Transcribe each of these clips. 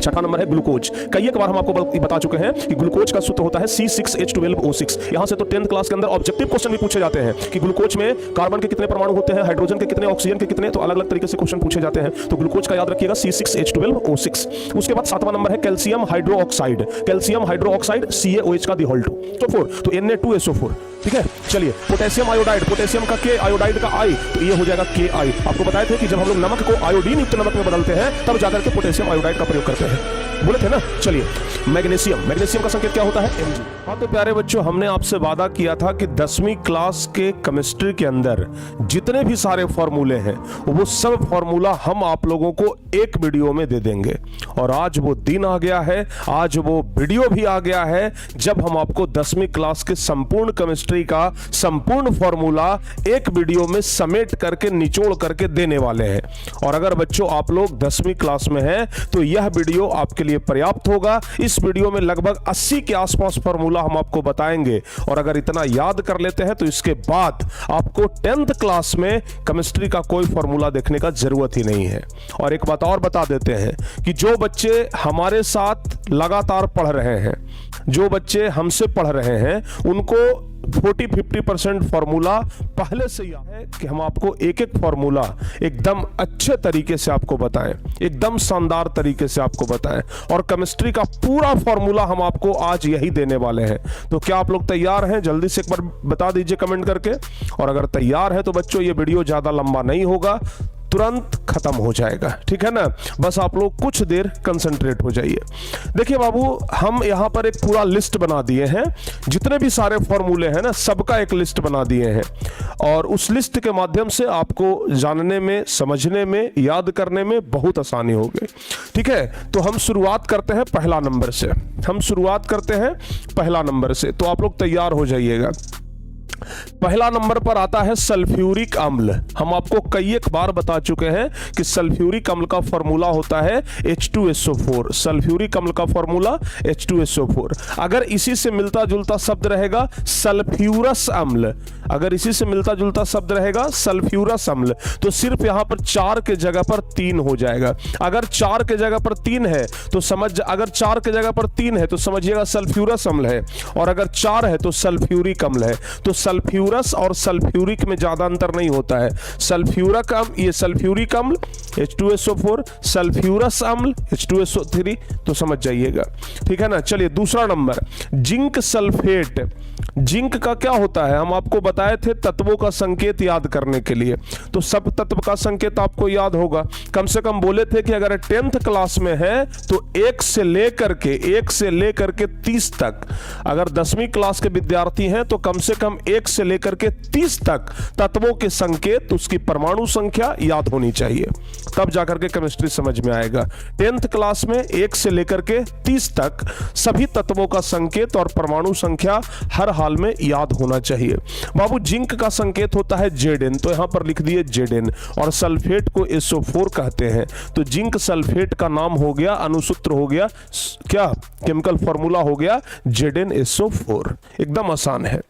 छठा नंबर है ग्लूकोज। कई एक बार हम आपको बता चुके हैं कि ग्लूकोज का सूत्र होता है C6H12O6। यहां से तो 10th क्लास के अंदर ऑब्जेक्टिव क्वेश्चन भी पूछे जाते हैं कि ग्लूकोज में कार्बन के कितने परमाणु होते हैं, हाइड्रोजन के कितने, ऑक्सीजन के कितने, तो अलग अलग तरीके से क्वेश्चन पूछे जाते हैं। तो ग्लूकोज का याद रखिएगा C6H12O6। उसके बाद सातवां नंबर है calcium hydroxide. Calcium hydroxide CaOH का (2) तो Na2SO4। ठीक है, चलिए पोटेशियम आयोडाइड, पोटेशियम का K, आयोडाइड का I, तो ये हो जाएगा Ki। आपको बताए थे कि जब हम लोग नमक को आयोडीन युक्त नमक में बदलते हैं तब जाकर के पोटेशियम आयोडाइड का प्रयोग करते हैं, बोले थे ना। चलिए मैग्नीशियम, मैग्नीशियम का संकेत क्या होता है? Mg। हाँ तो प्यारे बच्चों, हमने आपसे वादा किया था कि 10वीं क्लास के केमिस्ट्री के अंदर जितने भी सारे फॉर्मूले हैं वो सब फॉर्मूला हम आप लोगों को एक वीडियो में दे देंगे। और आज वो दिन आ गया है, आज वो वीडियो भी आ गया है जब हम आपको 10वीं क्लास के संपूर्ण केमिस्ट्री का संपूर्ण फॉर्मूला एक वीडियो में समेट करके निचोड़ करके देने वाले हैं। और अगर बच्चों आप लोग 10वीं क्लास में हैं तो यह वीडियो आपके लिए पर्याप्त होगा। इस वीडियो में लगभग 80 के आसपास फॉर्मूला हम आपको बताएंगे। और अगर इतना याद कर लेते हैं तो इसके बाद आपको 10th क्लास में केमिस्ट्री का कोई फॉर्मूला देखने का जरूरत ही नहीं है। और एक बात और बता देते हैं कि जो बच्चे हमारे साथ लगातार पढ़ रहे हैं, जो बच्चे हमसे पढ़ रहे हैं, उनको 40-50% फॉर्मूला पहले से ही है कि हम आपको एक एक फॉर्मूला एकदम अच्छे तरीके से आपको बताएं, एकदम शानदार तरीके से आपको बताएं। और केमिस्ट्री का पूरा फॉर्मूला हम आपको आज यही देने वाले हैं। तो क्या आप लोग तैयार हैं? जल्दी से एक बार बता दीजिए कमेंट करके। और अगर तैयार है तो बच्चों ये वीडियो ज्यादा लंबा नहीं होगा, तुरंत खत्म हो जाएगा, ठीक है ना। बस आप लोग कुछ देर कंसंट्रेट हो जाइए। देखिए बाबू, हम यहां पर एक पूरा लिस्ट बना दिए हैं, जितने भी सारे फॉर्मूले हैं ना सबका एक लिस्ट बना दिए हैं। और उस लिस्ट के माध्यम से आपको जानने में, समझने में, याद करने में बहुत आसानी होगी। ठीक है, तो हम शुरुआत करते हैं पहला नंबर से। हम शुरुआत करते हैं पहला नंबर से, तो आप लोग तैयार हो जाइएगा। पहला नंबर पर आता है सल्फ्यूरिक अम्ल। हम आपको कई एक बार बता चुके हैं कि सल्फ्यूरिक अम्ल का फॉर्मूला होता है H2SO4। सल्फ्यूरिक अम्ल का फॉर्मूला H2SO4। अगर इसी से मिलता जुलता शब्द रहेगा सल्फ्यूरस अम्ल, अगर इसी से मिलता जुलता शब्द रहेगा सल्फ्यूरस अम्ल, तो सिर्फ यहां पर 4 के जगह पर 3 हो जाएगा। अगर 4 के जगह पर 3 है तो अगर 4 के जगह पर 3 है तो समझिएगा सल्फ्यूरस अम्ल है। और अगर 4 है तो सल्फ्यूरिक अम्ल है। तो सल्फ्यूरस और सल्फ्यूरिक में ज्यादा अंतर नहीं होता है। सल्फ्यूरिक अम्ल, ये सल्फ्यूरिक अम्ल H2SO4, सल्फ्यूरस अम्ल H2SO3, तो समझ जाइएगा, ठीक है ना। चलिए दूसरा नंबर, जिंक सल्फेट। जिंक का क्या होता है? हम आपको बताए थे तत्वों का संकेत याद करने के लिए, तो सब तत्व का संकेत आपको याद होगा। कम से कम बोले थे कि अगर 10th क्लास में है तो 1 से लेकर के 30 तक, अगर 10वीं क्लास के विद्यार्थी हैं तो कम से कम 1 से लेकर के 30 तक तत्वों के संकेत, उसकी परमाणु संख्या याद होनी चाहिए, तब जाकर के केमिस्ट्री समझ में आएगा। 10th क्लास में 1 से लेकर के 30 तक सभी तत्वों का संकेत और परमाणु संख्या हर हाल में याद होना चाहिए। बाबू, जिंक का संकेत होता है Zn, तो यहां पर लिख दिए Zn। और सल्फेट को SO4 कहते हैं। तो जिंक सल्फेट का नाम हो गया, अनुसूत्र हो गया क्या, केमिकल फॉर्मूला हो गया ZnSO4। एकदम आसान है।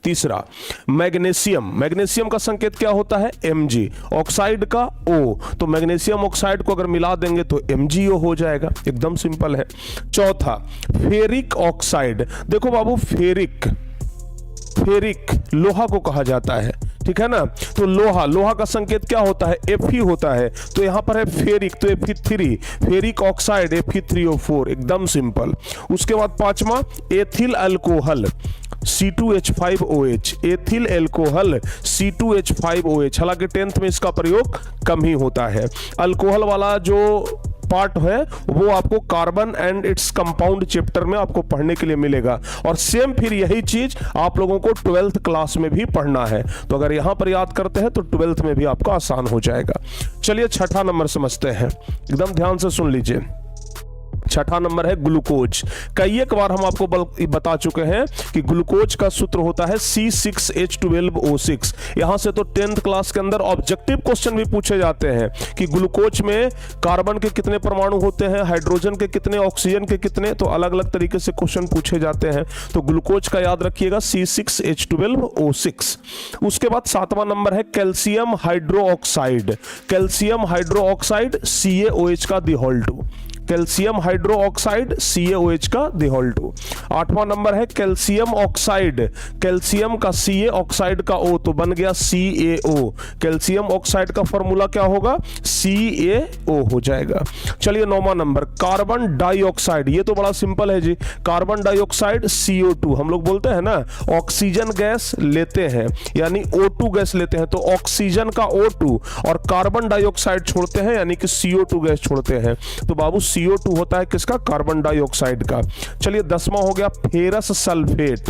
तीसरा, मैग्नीशियम। मैग्नीशियम का संकेत क्या होता है? Mg। ऑक्साइड का O, तो मैग्नीशियम ऑक्साइड को अगर मिला देंगे तो MgO हो जाएगा, एकदम सिंपल है। चौथा, फेरिक ऑक्साइड। देखो बाबू, फेरिक लोहा को कहा जाता है, ठीक है ना। तो लोहा का संकेत क्या होता है? Fe होता है। तो यहां पर है फेरिक, तो Fe3, फेरिक ऑक्साइड Fe3O4, एकदम सिंपल। उसके बाद पांचवा, ethyl alcohol C2H5OH, ethyl alcohol C2H5OH। हालांकि 10th में इसका प्रयोग कम ही होता है। अल्कोहल वाला जो पार्ट है वो आपको carbon and its compound chapter में आपको पढ़ने के लिए मिलेगा। और सेम फिर यही चीज आप लोगों को 12th क्लास में भी पढ़ना है। तो अगर यहां पर याद करते हैं तो 12th में भी आपको आसान हो जाएगा। चलिए छठा नंबर समझते हैं, एकदम ध्यान से सुन लीजिए। छठा नंबर है ग्लूकोज। कई एक बार हम आपको बता चुके हैं कि ग्लूकोज का सूत्र होता है C6H12O6। यहां से तो 10th क्लास के अंदर ऑब्जेक्टिव क्वेश्चन भी पूछे जाते हैं कि ग्लूकोज में कार्बन के कितने परमाणु होते हैं, हाइड्रोजन के कितने, ऑक्सीजन के कितने, तो अलग अलग तरीके से क्वेश्चन पूछे जाते हैं। तो ग्लूकोज का याद रखिएगा C6H12O6। उसके बाद सातवां नंबर है calcium hydroxide. Calcium hydroxide CaOH का (2). कैल्शियम हाइड्रो ऑक्साइड CaOH का दी होल टू। 8वां नंबर है कैल्शियम ऑक्साइड, कैल्शियम का Ca ऑक्साइड का O तो बन गया CaO। कैल्शियम ऑक्साइड का फॉर्मूला क्या होगा? CaO हो जाएगा। चलिए 9वां नंबर कार्बन डाइऑक्साइड, ये तो बड़ा सिंपल है जी। कार्बन डाइऑक्साइड CO2, हम लोग बोलते हैं ना ऑक्सीजन गैस लेते हैं यानी O2 गैस लेते हैं, तो ऑक्सीजन का O2 और कार्बन डाइऑक्साइड छोड़ते हैं यानी कि CO2 गैस छोड़ते हैं, तो बाबू CO2 होता है किसका? कार्बन डाइऑक्साइड का। चलिए 10वां हो गया फेरस सल्फेट।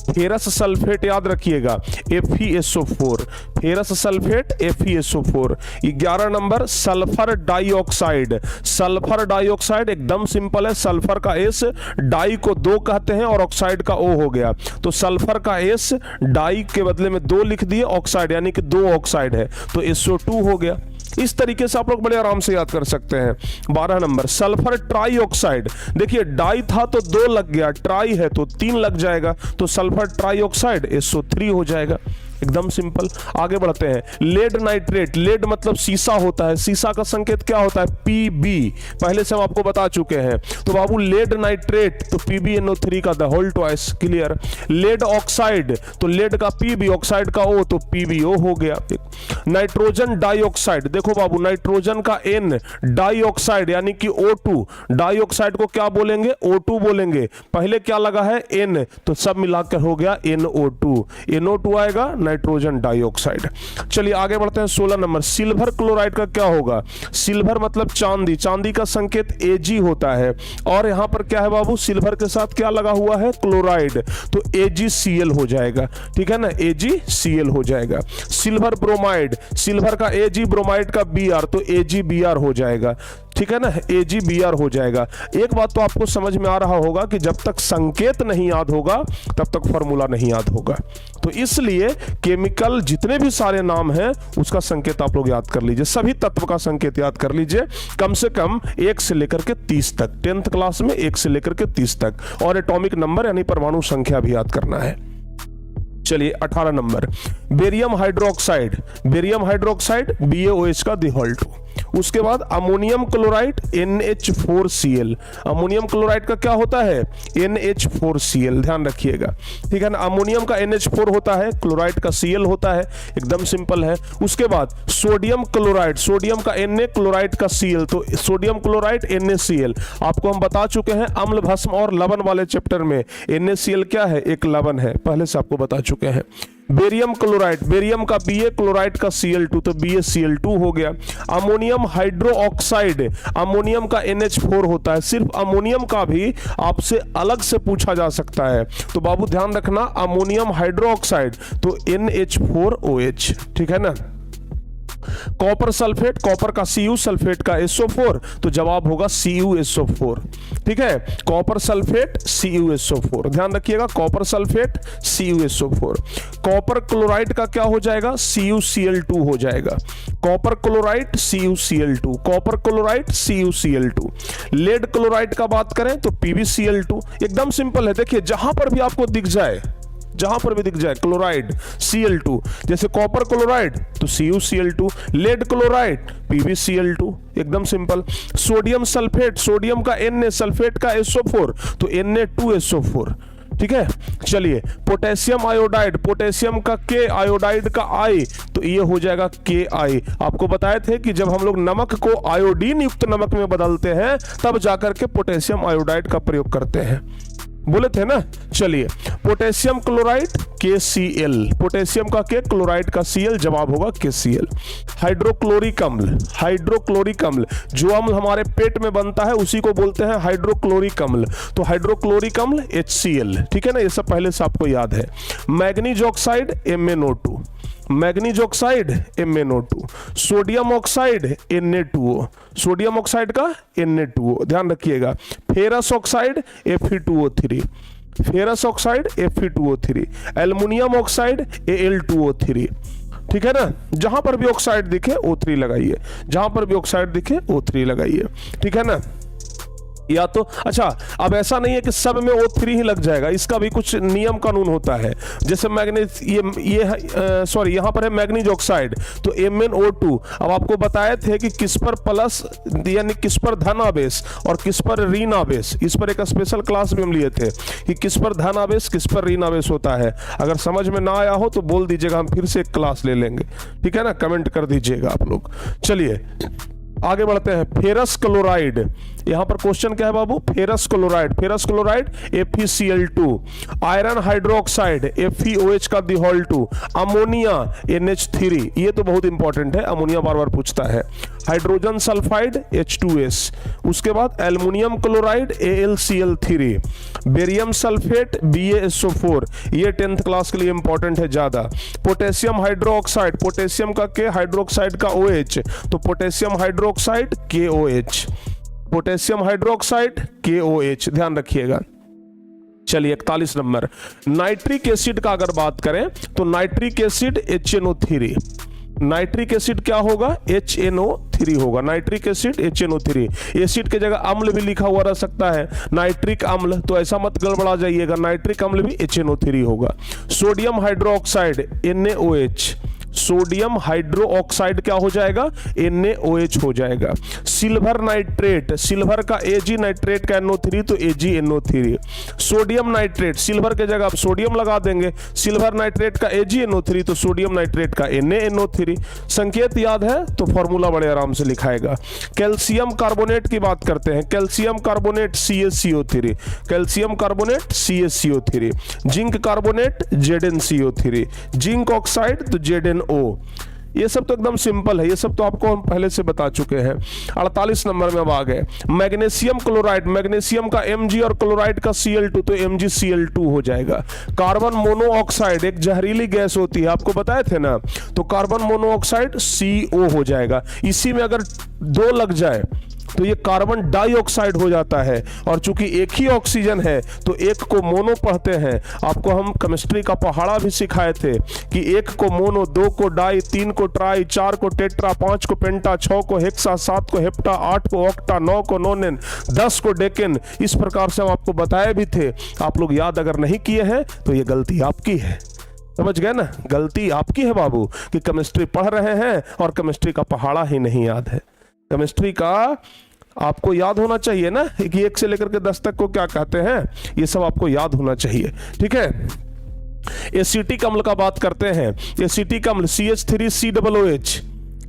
फेरस सल्फेट याद रखिएगा FeSO4, ferrous sulphate FeSO4। 11 number sulphur dioxide, sulphur dioxide एकदम सिंपल है, सल्फर का S, डाई को 2 कहते हैं और ऑक्साइड का O हो गया, तो सल्फर का S डाई के बदले में 2 लिख दिए, ऑक्साइड यानी कि 2 ऑक्साइड है तो SO2 हो गया। इस तरीके से आप लोग बड़े आराम से याद कर सकते हैं। 12 नंबर सल्फर ट्राइऑक्साइड, देखिए डाई था तो 2 लग गया, ट्राई है तो 3 लग जाएगा, तो सल्फर ट्राइऑक्साइड SO3 हो जाएगा, एकदम सिंपल। आगे बढ़ते हैं लेड नाइट्रेट, लेड मतलब शीशा होता है, शीशा का संकेत क्या होता है? Pb, पहले से हम आपको बता चुके हैं, तो बाबू लेड नाइट्रेट तो PbNO3 का the whole twice, clear. Lead oxide तो लेड का Pb, ऑक्साइड का O तो PbO हो गया। नाइट्रोजन डाइऑक्साइड, देखो बाबू नाइट्रोजन का N, डाइऑक्साइड यानी कि O2, डाइऑक्साइड को क्या बोलेंगे? O2 बोलेंगे, पहले क्या लगा है? N, तो सब मिलाकर हो गया NO2, NO2 आएगा नाइट्रोजन डाइऑक्साइड। चलिए आगे बढ़ते हैं 16 नंबर सिल्वर क्लोराइड का क्या होगा? सिल्वर मतलब चांदी, चांदी का संकेत Ag होता है, और यहां पर क्या है बाबू? सिल्वर के साथ क्या लगा हुआ है? क्लोराइड, तो AgCl हो जाएगा, ठीक है ना, AgCl हो जाएगा। सिल्वर ब्रोमाइड, सिल्वर का Ag, ब्रोमाइड का Br तो AgBr हो जाएगा, ठीक है ना, AgBr हो जाएगा। एक बात तो आपको समझ में आ रहा होगा कि जब तक संकेत नहीं याद होगा तब तक फॉर्मूला नहीं याद होगा, तो इसलिए केमिकल जितने भी सारे नाम हैं उसका संकेत आप लोग याद कर लीजिए, सभी तत्व का संकेत याद कर लीजिए, कम से कम 1 से लेकर के 30 तक, 10th क्लास में 1 से लेकर के 30 तक, और एटॉमिक नंबर यानी परमाणु संख्या भी याद करना है। चलिए 18 number barium hydroxide, barium hydroxide BaOH का दी होल टू। उसके बाद ammonium chloride NH4Cl, ammonium chloride का क्या होता है? NH4Cl, ध्यान रखिएगा, ठीक है ना। अमोनियम का NH4 होता है, क्लोराइड का Cl होता है, एकदम सिंपल है। उसके बाद सोडियम क्लोराइड, सोडियम का Na, क्लोराइड का Cl, तो सोडियम क्लोराइड NaCl। आपको हम बता चुके हैं अम्ल भस्म और लवण वाले चैप्टर में NaCl क्या है? एक लवण है, पहले से आपको बता चुके हैं। बेरियम क्लोराइड, बेरियम का Ba, क्लोराइड का Cl2 तो BaCl2 हो गया। अमोनियम हाइड्रो ऑक्साइड, अमोनियम का NH4 होता है, सिर्फ अमोनियम का भी आपसे अलग से पूछा जा सकता है, तो बाबू ध्यान रखना अमोनियम हाइड्रो ऑक्साइड तो NH4OH, ठीक है ना। कॉपर सल्फेट, कॉपर का Cu, सल्फेट का SO4 तो जवाब होगा CuSO4, ठीक है। कॉपर सल्फेट CuSO4, ध्यान रखिएगा, copper sulphate CuSO4। Copper chloride का क्या हो जाएगा? CuCl2 हो जाएगा, copper chloride CuCl2, copper chloride CuCl2। Lead chloride का बात करें तो PbCl2, एकदम सिंपल है, देखिए जहां पर भी आपको दिख जाए, जहां पर भी दिख जाए क्लोराइड Cl2, जैसे कॉपर क्लोराइड तो CuCl2, लेड क्लोराइड PbCl2, एकदम सिंपल। सोडियम सल्फेट, सोडियम का Na, सल्फेट का SO4 तो Na2SO4, ठीक है। चलिए पोटेशियम आयोडाइड, पोटेशियम का K, आयोडाइड का I तो ये हो जाएगा Ki। आपको बताए थे कि जब हम लोग नमक को आयोडीन युक्त नमक में बदलते हैं तब जाकर के पोटेशियम आयोडाइड का प्रयोग करते हैं, बोले थे ना। चलिए पोटेशियम क्लोराइड KCl, पोटेशियम का K, क्लोराइड का Cl, जवाब होगा KCl। हाइड्रोक्लोरिक अम्ल, हाइड्रोक्लोरिक अम्ल जो अम्ल हमारे पेट में बनता है उसी को बोलते हैं हाइड्रोक्लोरिक अम्ल, तो हाइड्रोक्लोरिक अम्ल HCl, ठीक है ना, ये सब पहले से आपको याद है। Manganese oxide MnO2, manganese oxide MnO2। Sodium oxide Na2O, sodium oxide का Na2O, ध्यान रखिएगा। Ferrous oxide Fe2O3, ferrous oxide Fe2O3। Aluminium oxide Al2O3, ठीक है ना। जहां पर भी ऑक्साइड दिखे O3 लगाइए, जहां पर भी ऑक्साइड दिखे O3 लगाइए, ठीक है ना। या तो अच्छा, अब ऐसा नहीं है कि सब में O3 ही लग जाएगा, इसका भी कुछ नियम कानून होता है। जैसे मैग्नीज सॉरी यहाँ पर है मैग्नीज ऑक्साइड, तो MnO2। अब आपको बताए थे कि किस पर प्लस यानी किस पर धन आवेश और किस पर ऋण आवेश, इस पर एक स्पेशल क्लास भी हम लिए थे कि किस पर धन आवेश किस पर ऋण आवेश होता है। अगर समझ में ना आया हो तो बोल दीजिएगा, हम फिर से एक क्लास ले लेंगे, ठीक है ना, कमेंट कर दीजिएगा आप लोग। चलिए आगे बढ़ते हैं। फेरस क्लोराइड, यहां पर क्वेश्चन क्या है बाबू, ferrous chloride, ferrous chloride FeCl2, iron hydroxide FeOH का दिहोल 2, अमोनिया NH3, ये तो बहुत इंपॉर्टेंट है, अमोनिया बार बार पूछता है, हाइड्रोजन सल्फाइड H2S, उसके बाद aluminium chloride AlCl3, barium sulphate BaSO4, ये 10th क्लास के लिए इंपॉर्टेंट है ज्यादा, पोटेशियम हाइड्रोक्साइड, पोटेशियम का के हाइड्रोक्साइड का OH, तो potassium hydroxide KOH, potassium hydroxide KOH, ध्यान रखिएगा। चलिए 41 नंबर, नाइट्रिक एसिड का अगर बात करें तो nitric acid HNO3, nitric acid क्या होगा, HNO3 होगा, नाइट्रिक एसिड HNO3। एसिड के जगह अम्ल भी लिखा हुआ रह सकता है, नाइट्रिक अम्ल, तो ऐसा मत गड़बड़ा जाइएगा, नाइट्रिक अम्ल भी HNO3 होगा। Sodium hydroxide NaOH, sodium hydro oxide क्या हो जाएगा, NaOH हो जाएगा। सिल्वर नाइट्रेट, सिल्वर का Ag, नाइट्रेट का NO3 तो AgNO3। सोडियम नाइट्रेट, सिल्वर के जगह आप सोडियम लगा देंगे, सिल्वर नाइट्रेट का AgNO3 तो सोडियम नाइट्रेट का NaNO3। संकेत याद है तो फॉर्मूला बड़े आराम से लिखाएगा। कैल्शियम कार्बोनेट की बात करते हैं, calcium carbonate CaCO3, calcium carbonate CaCO3, zinc carbonate ZnCO3, zinc oxide तो ZnO। ये सब तो एकदम सिंपल है, ये सब तो आपको हम पहले से बता चुके हैं। 48 नंबर में अब आ गए मैग्नीशियम क्लोराइड, मैग्नीशियम का Mg और क्लोराइड का Cl2 तो MgCl2 हो जाएगा। कार्बन मोनोऑक्साइड एक जहरीली गैस होती है, आपको बताए थे ना, तो कार्बन मोनोऑक्साइड CO हो जाएगा। इसी में अगर दो लग जाए तो ये कार्बन डाइऑक्साइड हो जाता है, और चूंकि एक ही ऑक्सीजन है तो एक को मोनो पढ़ते हैं। आपको हम केमिस्ट्री का पहाड़ा भी सिखाए थे कि एक को मोनो, दो को डाई, तीन को ट्राई, चार को टेट्रा, पांच को पेंटा, 6 को हेक्सा, 7 को हेप्टा, 8 को ऑक्टा, 9 को नोनेन, 10 को डेकेन। इस प्रकार से हम आपको बताए भी थे। आप लोग याद अगर नहीं किए हैं तो ये गलती आपकी है, समझ गए ना, गलती आपकी है बाबू कि केमिस्ट्री पढ़ रहे हैं और केमिस्ट्री का पहाड़ा ही नहीं याद है। केमिस्ट्री का आपको याद होना चाहिए ना कि 1 से लेकर के 10 तक को क्या कहते हैं, ये सब आपको याद होना चाहिए, ठीक है। एसिटिक अम्ल का बात करते हैं, एसिटिक अम्ल CH3COOH,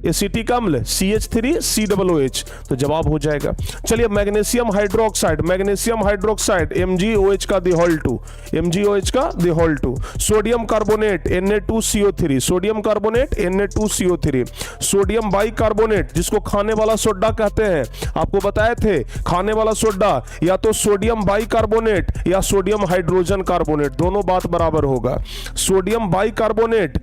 एसिटिक अम्ल CH3COOH, तो जवाब हो जाएगा। चलिए magnesium hydroxide, magnesium hydroxide MgOH का दिहोल 2, MgOH का दिहोल 2। Sodium carbonate Na2CO3, sodium carbonate Na2CO3। Sodium bicarbonate जिसको खाने वाला सोडा कहते हैं, आपको बताए थे खाने वाला सोडा या तो सोडियम बाइकार्बोनेट या सोडियम हाइड्रोजन कार्बोनेट, दोनों बात बराबर होगा। सोडियम बाइकार्बोनेट,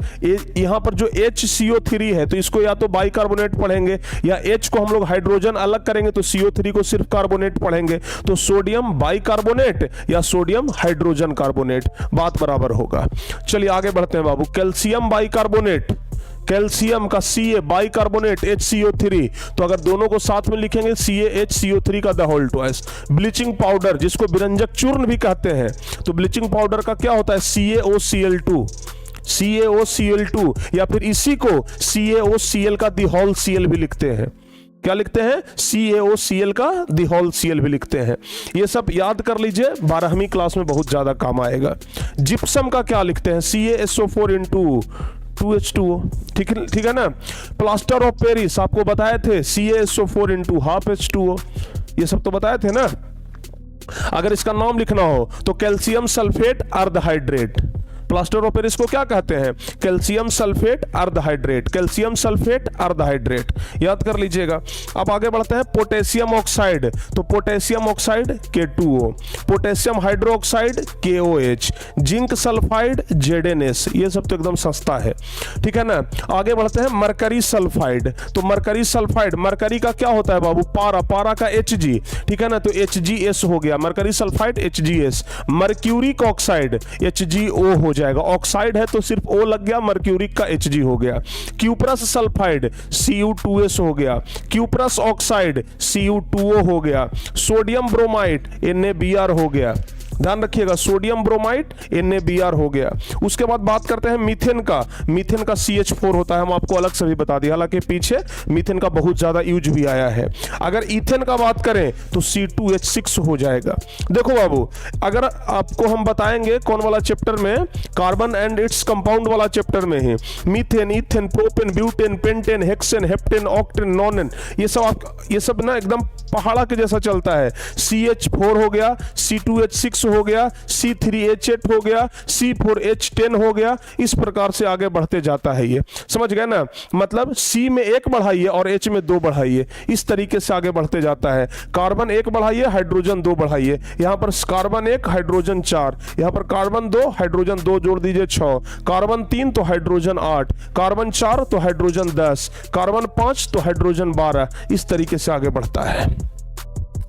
यहां पर जो HCO3 है तो इसको या तो बाइकार्बोनेट पढ़ेंगे या H को हम लोग हाइड्रोजन अलग करेंगे तो CO3 को सिर्फ कार्बोनेट पढ़ेंगे, तो सोडियम बाइकार्बोनेट या सोडियम हाइड्रोजन कार्बोनेट, बात बराबर होगा। चलिए आगे बढ़ते हैं बाबू। कैल्शियम बाइकार्बोनेट, कैल्शियम का Ca बाइकार्बोनेट HCO3, तो अगर दोनों को साथ में लिखेंगे CaHCO3 का the whole twice. Bleaching powder जिसको विरंजक चूर्ण भी कहते हैं, तो ब्लीचिंग पाउडर का क्या होता है CaOCl2, CaOCl2, या फिर इसी को CaOCl का दी होल Cl भी लिखते हैं। क्या लिखते हैं, CaOCl का दी होल Cl भी लिखते हैं। ये सब याद कर लीजिए, 12वीं क्लास में बहुत ज्यादा काम आएगा। जिप्सम का क्या लिखते हैं, CaSO4 2H2O, ठीक है ना। प्लास्टर ऑफ पेरिस आपको बताए थे CaSO4 ½ H2O, ये सब तो बताए थे ना। अगर इसका नाम लिखना हो तो कैल्शियम सल्फेट अर्धहाइड्रेट, प्लास्टर ऑफ पेरिस को क्या कहते हैं, कैल्शियम सल्फेट अर्धहाइड्रेट, कैल्शियम सल्फेट अर्धहाइड्रेट, याद कर लीजिएगा। अब आगे बढ़ते हैं। पोटेशियम ऑक्साइड, तो potassium oxide K2O, potassium hydroxide KOH, zinc sulphide ZnS, ये सब तो एकदम सस्ता है, ठीक है ना। आगे बढ़ते हैं। मरकरी सल्फाइड, तो मरकरी सल्फाइड, मरकरी का क्या होता है बाबू, पारा, पारा का Hg, ठीक है ना, तो HgS हो गया, mercury sulphide HgS। Mercuric oxide HgO हो जाएगा, ऑक्साइड है तो सिर्फ O लग गया, मर्क्यूरिक का Hg हो गया। क्यूप्रस सल्फाइड Cu2S हो गया, क्यूप्रस ऑक्साइड Cu2O हो गया, सोडियम ब्रोमाइड NaBr हो गया। ध्यान रखिएगा, सोडियम ब्रोमाइड NaBr हो गया। उसके बाद बात करते हैं मीथेन का। मीथेन का CH4 होता है, हम आपको अलग से भी बता दिया, हालांकि पीछे मीथेन का बहुत ज्यादा यूज भी आया है। अगर ईथेन का बात करें तो C2H6 हो जाएगा। देखो बाबू, अगर आपको हम बताएंगे कौन वाला चैप्टर में, कार्बन एंड इट्स कंपाउंड वाला चैप्टर में है, methane, ethane, propane, butane, pentane, hexane, heptane, octane, nonane, ये सब ना एकदम पहाड़ा के जैसा चलता है। CH4 हो गया, C2H6 हो गया, C3H8 हो गया, C4H10 हो गया, इस प्रकार से आगे बढ़ते जाता है। ये समझ गए ना, मतलब C में 1 बढ़ाइए और H में 2 बढ़ाइए, इस तरीके से आगे बढ़ते जाता है। कार्बन 1 बढ़ाइए, हाइड्रोजन 2 बढ़ाइए, यहां पर कार्बन 1 हाइड्रोजन 4, यहां पर कार्बन 2 हाइड्रोजन 2 जोड़ दीजिए 6, कार्बन 3 तो हाइड्रोजन 8, कार्बन 4 तो हाइड्रोजन 10, कार्बन 5 तो हाइड्रोजन 12, इस तरीके से आगे बढ़ता है।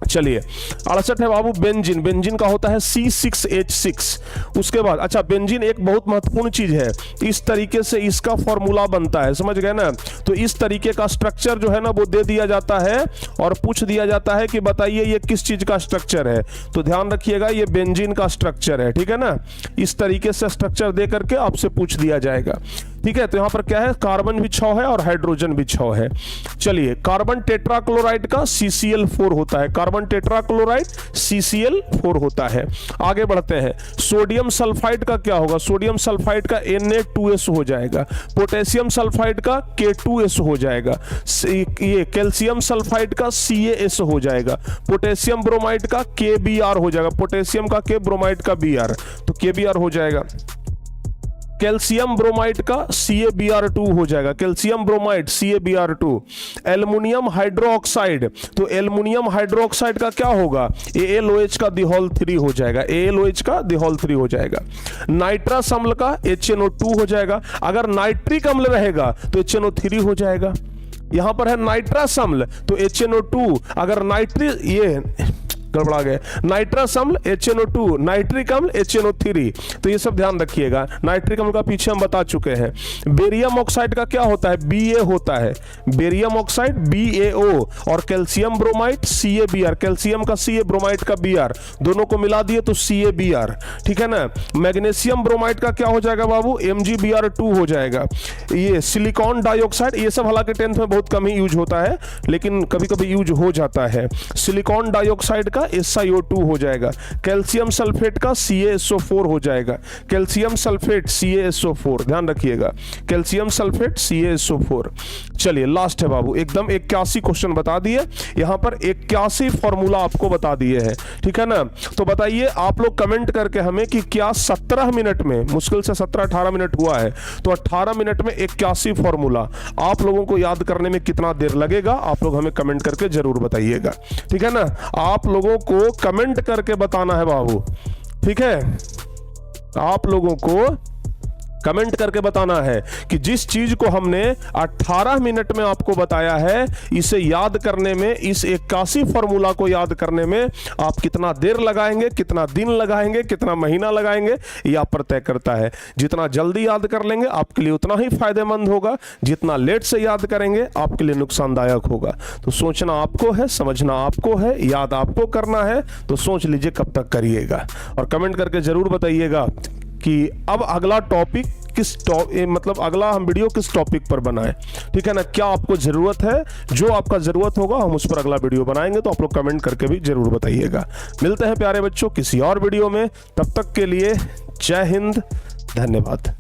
चलिए 68 है बाबू बेंजीन। बेंजीन का होता है C6H6। उसके बाद अच्छा, बेंजीन एक बहुत महत्वपूर्ण चीज है, इस तरीके से इसका फॉर्मूला बनता है, समझ गए ना। तो इस तरीके का स्ट्रक्चर जो है ना वो दे दिया जाता है और पूछ दिया जाता है कि बताइए ये किस चीज का स्ट्रक्चर है। तो ध्यान रखिएगा, ये बेंजीन का स्ट्रक्चर है, ठीक है ना। इस तरीके से स्ट्रक्चर दे करके आपसे पूछ दिया जाएगा, ठीक है। तो यहां पर क्या है, कार्बन भी 6 है और हाइड्रोजन भी 6 है। चलिए, कार्बन टेट्राक्लोराइड का CCl4 होता है, कार्बन टेट्राक्लोराइड CCl4 होता है। आगे बढ़ते हैं, सोडियम सल्फाइड का क्या होगा, सोडियम सल्फाइड का Na2S हो जाएगा, पोटेशियम सल्फाइड का K2S हो जाएगा, ये कैल्शियम सल्फाइड का CaS हो जाएगा, पोटेशियम ब्रोमाइड का KBr हो जाएगा, पोटेशियम का K, ब्रोमाइड का Br, तो KBr हो जाएगा। कैल्शियम ब्रोमाइड का CaBr2 हो जाएगा, calcium bromide CaBr2। Aluminium hydroxide, तो एल्युमिनियम हाइड्रोक्साइड का क्या होगा, AlOH का दिहोल3 हो जाएगा, AlOH का दिहोल3 हो जाएगा। नाइट्रस अम्ल का HNO2 हो जाएगा, अगर नाइट्रिक अम्ल रहेगा तो HNO3 हो जाएगा। यहां पर है नाइट्रस अम्ल तो HNO2, अगर ये गड़बड़ा गए, नाइट्रस अम्ल HNO2, नाइट्रिक अम्ल HNO3, तो ये सब ध्यान रखिएगा। नाइट्रिक अम्ल का पीछे हम बता चुके हैं। बेरियम ऑक्साइड का क्या होता है, Ba होता है, बेरियम ऑक्साइड BaO, और कैल्शियम ब्रोमाइड CaBr, कैल्शियम का Ca, ब्रोमाइड का Br, दोनों को मिला दिए तो CaBr, ठीक है ना। मैग्नीशियम ब्रोमाइड का क्या हो जाएगा बाबू, MgBr2 हो जाएगा। ये सिलिकॉन डाइऑक्साइड, ये सब हालांकि 10th में बहुत कम ही यूज होता है, लेकिन कभी कभी यूज हो जाता है। सिलिकॉन डाइऑक्साइड का SiO2 हो जाएगा, कैल्शियम सल्फेट का CaSO4 हो जाएगा, कैल्शियम सल्फेट CaSO4, ध्यान रखिएगा, कैल्शियम सल्फेट CaSO4। चलिए लास्ट है बाबू, एकदम 81 क्वेश्चन बता दिए, यहां पर 81 फॉर्मूला आपको बता दिए हैं, ठीक है ना। तो बताइए आप लोग कमेंट करके हमें कि क्या 17 मिनट में, मुश्किल से 17-18 मिनट हुआ है, तो 18 मिनट में 81 फॉर्मूला आप लोगों को याद करने में कितना देर लगेगा, आप लोग हमें कमेंट करके जरूर बताइएगा, ठीक है ना। आप लोगों को कमेंट करके बताना है बाबू, ठीक है। आप लोगों को कमेंट करके बताना है कि जिस चीज को हमने 18 मिनट में आपको बताया है, इसे याद करने में, इस 81 फॉर्मूला को याद करने में आप कितना देर लगाएंगे, कितना दिन लगाएंगे, कितना महीना लगाएंगे, यह आप पर तय करता है। जितना जल्दी याद कर लेंगे आपके लिए उतना ही फायदेमंद होगा, जितना लेट से याद करेंगे आपके लिए नुकसानदायक होगा। तो सोचना आपको है, समझना आपको है, याद आपको करना है, तो सोच लीजिए कब तक करिएगा और कमेंट करके जरूर बताइएगा कि अब अगला टॉपिक मतलब अगला हम वीडियो किस टॉपिक पर बनाएं, ठीक है ना। क्या आपको जरूरत है, जो आपका जरूरत होगा हम उस पर अगला वीडियो बनाएंगे, तो आप लोग कमेंट करके भी जरूर बताइएगा। मिलते हैं प्यारे बच्चों किसी और वीडियो में, तब तक के लिए जय हिंद, धन्यवाद।